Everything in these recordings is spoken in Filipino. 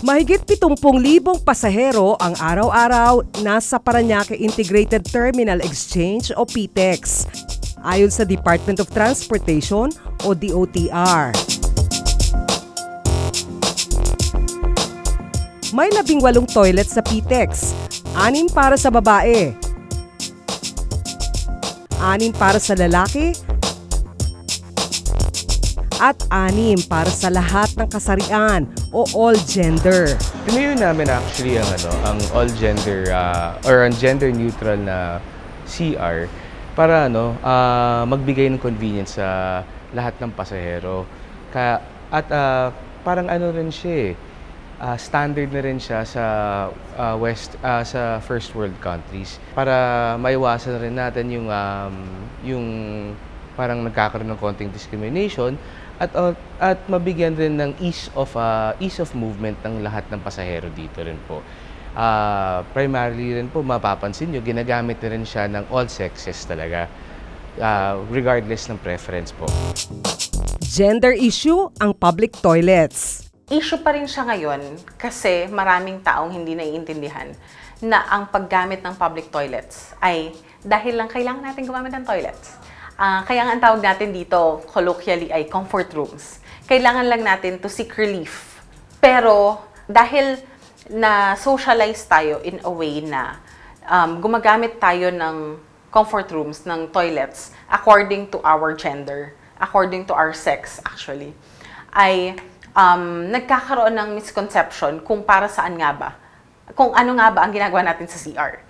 Mahigit 70,000 pasahero ang araw-araw nasa Parañaque Integrated Terminal Exchange o PTEX, ayon sa Department of Transportation o DOTR. May 18 toilet sa PTEX, 6 para sa babae, 6 para sa lalaki, at 6 para sa lahat ng kasarian o all gender. Pinayo namin actually ang all gender or ang gender neutral na CR para magbigay ng convenience sa lahat ng pasahero. At parang rin siya standard na rin siya sa sa first world countries para maiwasan rin natin yung parang nagkakaroon ng konting discrimination at mabigyan rin ng ease of movement ng lahat ng pasahero dito rin po. Primarily rin po mapapansin nyo, ginagamit na rin siya ng all sexes talaga, regardless ng preference po. Gender issue ang public toilets. Issue pa rin siya ngayon kasi maraming taong hindi naiintindihan na ang paggamit ng public toilets ay dahil lang kailangan natin gumamit ng toilets. Kaya nga ang tawag natin dito, colloquially, ay comfort rooms. Kailangan lang natin to seek relief. Pero dahil na-socialize tayo in a way na gumagamit tayo ng comfort rooms, ng toilets, according to our gender, according to our sex actually, ay nagkakaroon ng misconception kung para saan nga ba, kung ano nga ba ang ginagawa natin sa CR.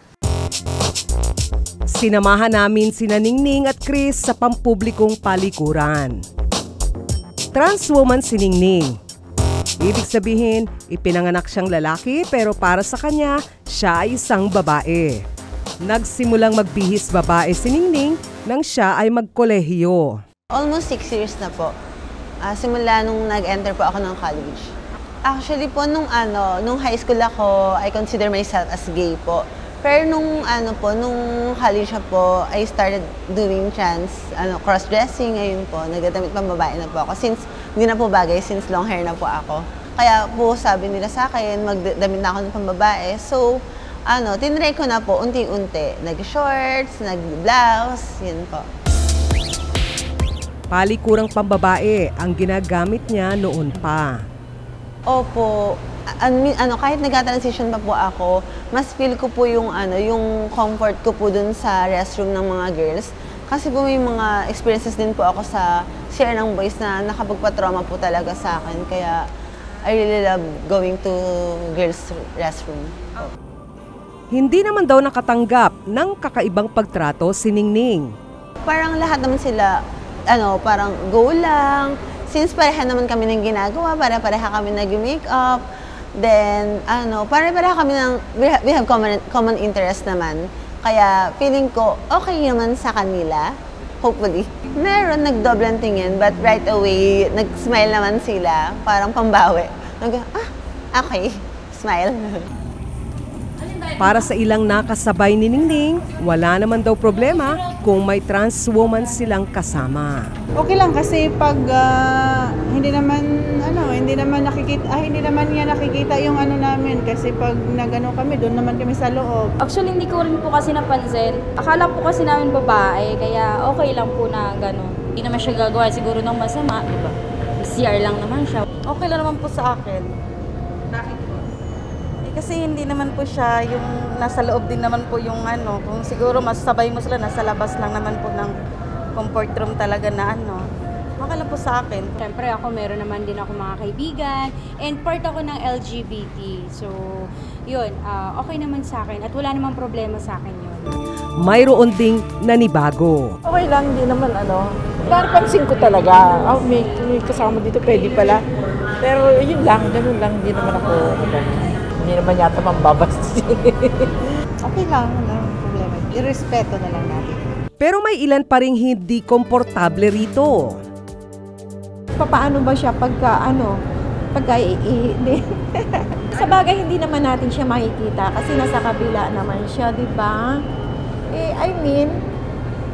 Sinamahan namin sina Ningning at Chris sa pampublikong palikuran. Trans woman si Ningning. Ibig sabihin, ipinanganak siyang lalaki pero para sa kanya, siya ay isang babae. Nagsimulang magbihis babae si Ningning nang siya ay magkolehiyo. Almost 6 years na po. Simula nung nag-enter po ako ng college. Actually po, nung high school ako, I consider myself as gay po. Pero nung college po, I started doing cross-dressing, ayun po, nagdadamit pambabae na po ako. Since, hindi na po bagay, since long hair na po ako. Kaya po sabi nila sa akin, magdamit na ako ng pambabae. So, tinry ko na po, unti-unti. Nag-shorts, nag-blouse, yun po. Palikurang pambabae ang ginagamit niya noon pa. Opo. Kahit nag-transition pa po ako, mas feel ko po yung comfort ko po dun sa restroom ng mga girls. Kasi po may mga experiences din po ako sa share ng boys na nakapagpa-trauma po talaga sa akin. Kaya I really love going to girls' restroom. Hindi naman daw nakatanggap ng kakaibang pagtrato si Ningning. Parang lahat naman sila, parang go lang. Since pareha naman kami ng ginagawa, pareha kami nag-makeup. Then, pare-pareha kami we have common interest naman. Kaya, feeling ko, okay naman sa kanila. Hopefully. Meron nagdoblang tingin, but right away, nag-smile naman sila. Parang pambawi. Okay. Smile. Para sa ilang nakasabay ni Ningning, wala naman daw problema kung may trans woman silang kasama. Okay lang kasi pag hindi naman niya nakikita yung namin kasi pag kami doon naman kami sa loob. Actually hindi ko rin po kasi napansin. Akala po kasi namin babae kaya okay lang po na gano'n. Hindi naman siya gagawa siguro ng masama, di ba? CR lang naman siya. Okay lang naman po sa akin. Bakit po? Kasi hindi naman po siya yung nasa loob din naman po yung kung siguro mas sabay mo sila nasa labas lang naman po ng comfort room talaga na okay lang po sa akin. Siyempre ako meron naman din ako mga kaibigan and part ako ng LGBT. So yun, okay naman sa akin at wala namang problema sa akin yun. Mayroon ding nanibago. Okay lang, hindi naman pansin ko talaga. May kasama dito, pwede pala. Pero yun lang, ganun lang, hindi naman ako hindi naman yata mambabastos. Okay lang, wala problema. Irespeto na lang natin. Pero may ilan pa ring hindi komportable rito. Paano ba siya pagka Sa bagay, hindi naman natin siya makikita kasi nasa kabila naman siya, di ba?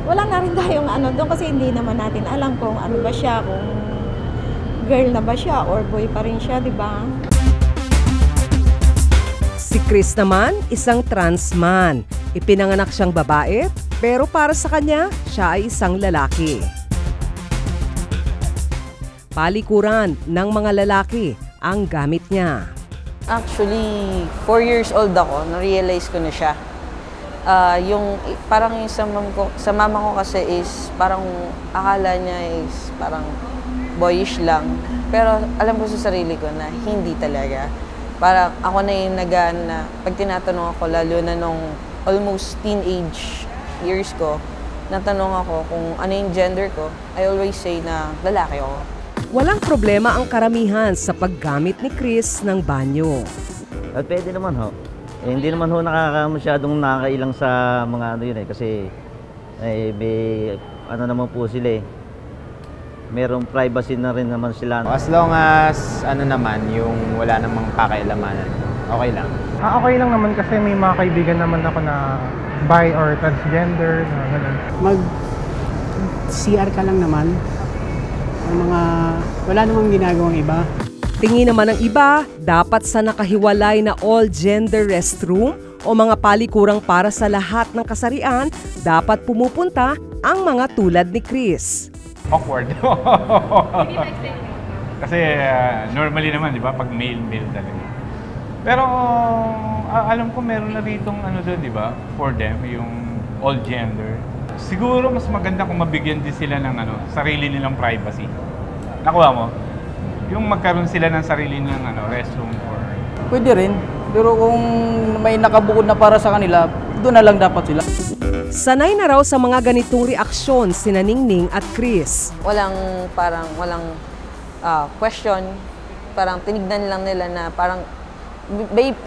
Wala na rin tayong doon kasi hindi naman natin alam kung ano ba siya, kung girl na ba siya or boy pa rin siya, di ba? Si Chris naman, isang trans man. Ipinanganak siyang babae, pero para sa kanya, siya ay isang lalaki. Palikuran ng mga lalaki ang gamit niya. Actually, 4 years old ako, na-realize ko na siya. Parang yung sa mama ko kasi is parang akala niya is parang boyish lang. Pero alam ko sa sarili ko na hindi talaga. Parang ako na yung na pag tinatanong ako, lalo na nung almost teenage years ko, natanong ako kung ano yung gender ko, I always say na lalaki ako. Walang problema ang karamihan sa paggamit ni Chris ng banyo. At pwede naman ho. Hindi naman ho masyadong nakakailang sa mga ano yun kasi may ano naman po sila merong privacy na rin naman sila. As long as ano naman, yung wala namang pakailaman, okay lang. Okay lang naman kasi may mga kaibigan naman ako na bi or transgender, na ganun. Mag-CR ka lang naman. Wala namang ginagawang iba. Tingin naman ng iba, dapat sa nakahiwalay na all-gender restroom o mga palikurang para sa lahat ng kasarian, dapat pumupunta ang mga tulad ni Chris. Awkward. Kasi normally naman, di ba, pag male talaga. Pero alam ko meron na ritong ano doon, di ba, for them, yung all gender. Siguro mas maganda kung mabigyan din sila ng sarili nilang privacy. Nakuha mo? Yung magkaroon sila ng sarili nilang restroom or... Pwede rin. Pero kung may nakabukod na para sa kanila, doon na lang dapat sila. Sanay na raw sa mga ganitong reaksyon sina Ningning at Chris. Walang question. Parang tinignan lang nila na parang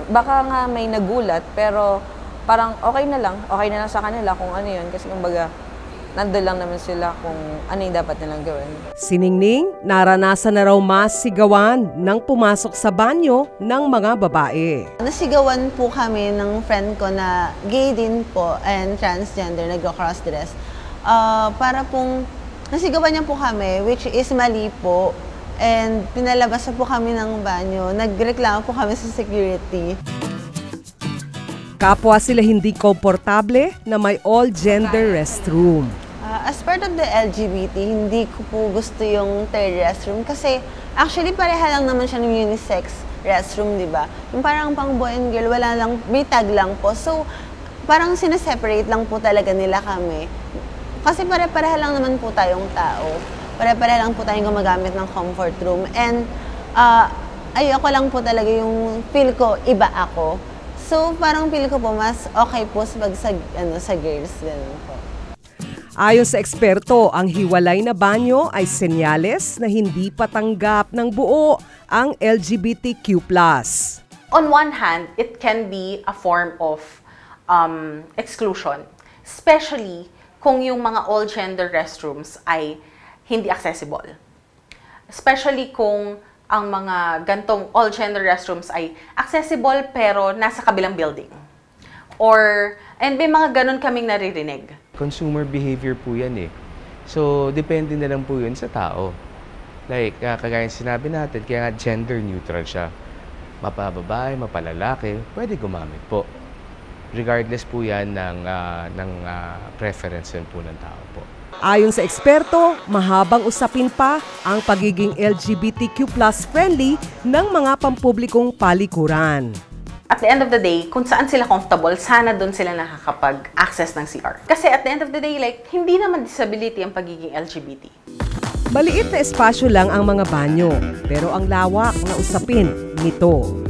baka nga may nagulat pero parang okay na lang sa kanila kung ano yun kasi kumbaga nandun lang naman sila kung ano yung dapat nilang gawin. Si Ningning, naranasan na raw masigawan nang pumasok sa banyo ng mga babae. Nasigawan po kami ng friend ko na gay din po and transgender, nag-cross-dress. Para pong nasigawan niya po kami, which is mali po. And pinalabas na po kami ng banyo. Nagreklamo po kami sa security. Kapwa sila hindi komportable na may all-gender restroom. As part of the LGBT, hindi ko po gusto yung third restroom kasi actually pareha lang naman siya ng unisex restroom, di ba? Yung parang pang boy and girl, wala lang, may tag lang po. So, parang sineseparate lang po talaga nila kami. Kasi pare-pareha lang naman po tayong tao. Pare-pareha lang po tayong gumagamit ng comfort room. And ayoko lang po talaga yung feel ko, iba ako. So, parang feel ko po mas okay po sa girls, ganun po. Ayon sa eksperto, ang hiwalay na banyo ay senyales na hindi patanggap ng buo ang LGBTQ+. On one hand, it can be a form of exclusion, especially kung yung mga all-gender restrooms ay hindi accessible. Especially kung ang mga gantong all-gender restrooms ay accessible pero nasa kabilang building. And may mga ganon kaming naririnig. Consumer behavior po yan eh. So, depende na lang po yun sa tao. Like, kagaya sinabi natin, kaya nga gender neutral siya. Mapababae, mapalalaki, pwede gumamit po. Regardless po yan ng preference po ng tao po. Ayon sa eksperto, mahabang usapin pa ang pagiging LGBTQ+ friendly ng mga pampublikong palikuran. At the end of the day, kung saan sila comfortable, sana doon sila nakakapag-access ng CR. Kasi at the end of the day, hindi naman disability ang pagiging LGBT. Maliit na espasyo lang ang mga banyo, pero ang lawak na usapin nito.